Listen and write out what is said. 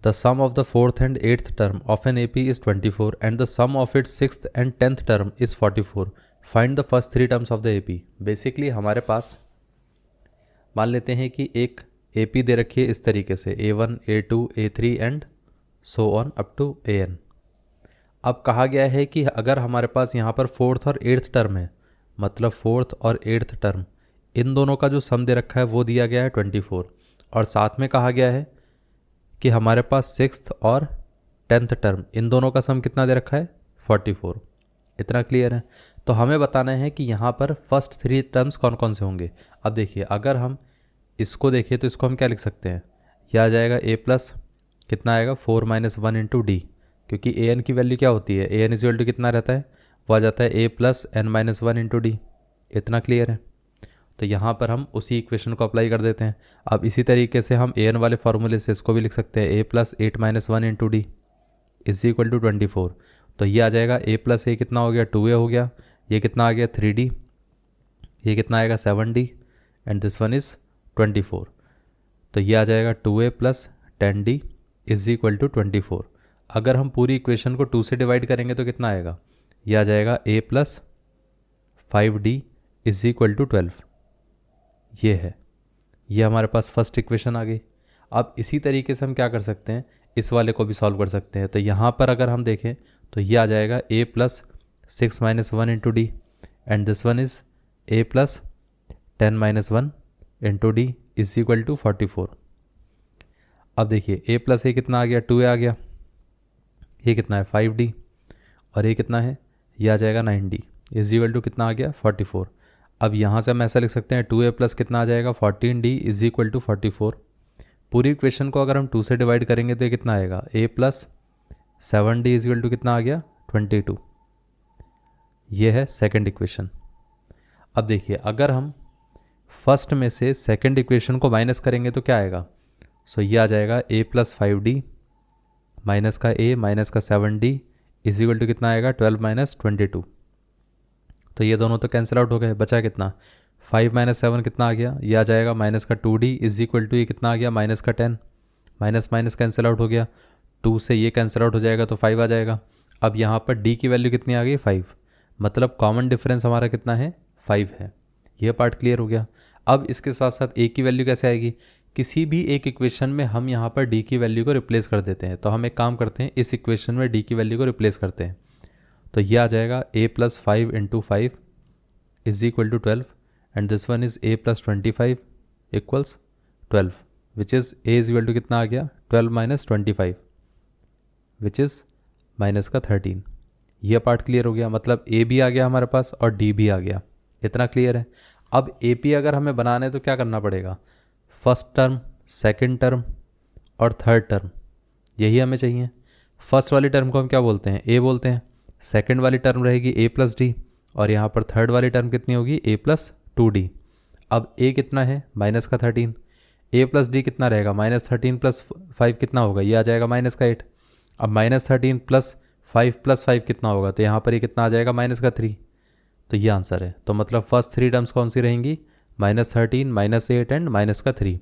The sum of the fourth and eighth term of an AP is 24 and the sum of its sixth and 10th term is 44. Find the first 3 terms of the AP. Basically हमारे पास मान लेते हैं कि एक AP दे रखी है इस तरीके से A1, A2, A3 and so on up to AN. अब कहा गया है कि अगर हमारे पास यहाँ पर फोर्थ और एट्थ टर्म है, मतलब फोर्थ और एट्थ टर्म इन दोनों का जो सम दे रखा है वो दिया गया है 24, और साथ में कहा गया है कि हमारे पास सिक्स्थ और 10th टर्म इन दोनों का सम कितना दे रखा है 44. इतना क्लियर है. तो हमें बताना है कि यहाँ पर फर्स्ट 3 टर्म्स कौन कौन से होंगे. अब देखिए अगर हम इसको देखें तो इसको हम क्या लिख सकते हैं, यह आ जाएगा A प्लस कितना आएगा 4 - 1 इंटू डी, क्योंकि AN की वैल्यू क्या होती है, AN इज इक्वल टू कितना रहता है, वो आ जाता है A plus N - 1 into D. इतना क्लियर है. तो यहाँ पर हम उसी इक्वेशन को अप्लाई कर देते हैं. अब इसी तरीके से हम AN वाले फार्मूले से इसको भी लिख सकते हैं A plus 8 - 1 into D is equal to 24. तो ये आ जाएगा A प्लस A कितना हो गया 2A हो गया, ये कितना आ गया 3D, ये कितना आएगा 7D and this one is 24. तो ये आ जाएगा 2A plus 10D is equal to 24. अगर हम पूरी इक्वेशन को 2 से डिवाइड करेंगे तो कितना आएगा, ये आ जाएगा A plus 5D is equal to 12. ये है, ये हमारे पास फर्स्ट इक्वेशन आ गई. अब इसी तरीके से हम क्या कर सकते हैं, इस वाले को भी सॉल्व कर सकते हैं. तो यहाँ पर अगर हम देखें तो ये आ जाएगा A plus 6 - 1 into D and this one is A plus 10 - 1 into D is equal to 44. अब देखिए A प्लस A कितना आ गया 2A आ गया, ये कितना है 5D और ये कितना है, ये आ जाएगा 9D इज इक्वल टू कितना आ गया 44. अब यहाँ से हम ऐसा लिख सकते हैं 2A प्लस कितना आ जाएगा 14D इज इक्वल टू 44. पूरी इक्वेशन को अगर हम 2 से डिवाइड करेंगे तो ये कितना आएगा A plus 7D is equal to कितना आ गया 22. ये है सेकंड इक्वेशन. अब देखिए अगर हम फर्स्ट में से सेकंड इक्वेशन को माइनस करेंगे तो क्या आएगा, सो ये आ जाएगा A प्लस 5D माइनस का A माइनस का 7D इज इक्वल टू कितना आएगा 12 - 22. तो ये दोनों तो कैंसिल आउट हो गए, बचा कितना 5 - 7 कितना आ गया, ये आ जाएगा माइनस का 2D इज इक्वल टू ये कितना आ गया माइनस का 10, माइनस माइनस कैंसिल आउट हो गया, 2 से ये कैंसिल आउट हो जाएगा तो 5 आ जाएगा. अब यहाँ पर D की वैल्यू कितनी आ गई 5, मतलब कॉमन डिफरेंस हमारा कितना है 5 है. ये पार्ट क्लियर हो गया. अब इसके साथ साथ A की वैल्यू कैसे आएगी, किसी भी एक इक्वेशन में हम यहाँ पर D की वैल्यू को रिप्लेस कर देते हैं. तो हम एक काम करते हैं, इस इक्वेशन में D की वैल्यू को रिप्लेस करते हैं. तो ये आ जाएगा A plus 5 into 5 is equal to 12 and this one is A plus 25 equals 12 which is A is equal to कितना आ गया 12 - 25 विच इज़ माइनस का 13. यह पार्ट क्लियर हो गया, मतलब A भी आ गया हमारे पास और D भी आ गया. इतना क्लियर है. अब AP अगर हमें बनाना है तो क्या करना पड़ेगा, फर्स्ट टर्म, सेकंड टर्म और थर्ड टर्म यही हमें चाहिए. फर्स्ट वाली टर्म को हम क्या बोलते हैं A बोलते हैं, सेकंड वाली टर्म रहेगी A प्लस D और यहाँ पर थर्ड वाली टर्म कितनी होगी A प्लस 2D. अब A कितना है माइनस का 13, A प्लस D कितना रहेगा -13 प्लस 5 कितना होगा, ये आ जाएगा माइनस का 8. अब -13 प्लस 5 कितना होगा, तो यहाँ पर ये कितना आ जाएगा माइनस का 3. तो ये आंसर है. तो मतलब फर्स्ट 3 टर्म्स कौन सी रहेंगी -13 -8 एंड माइनस का 3.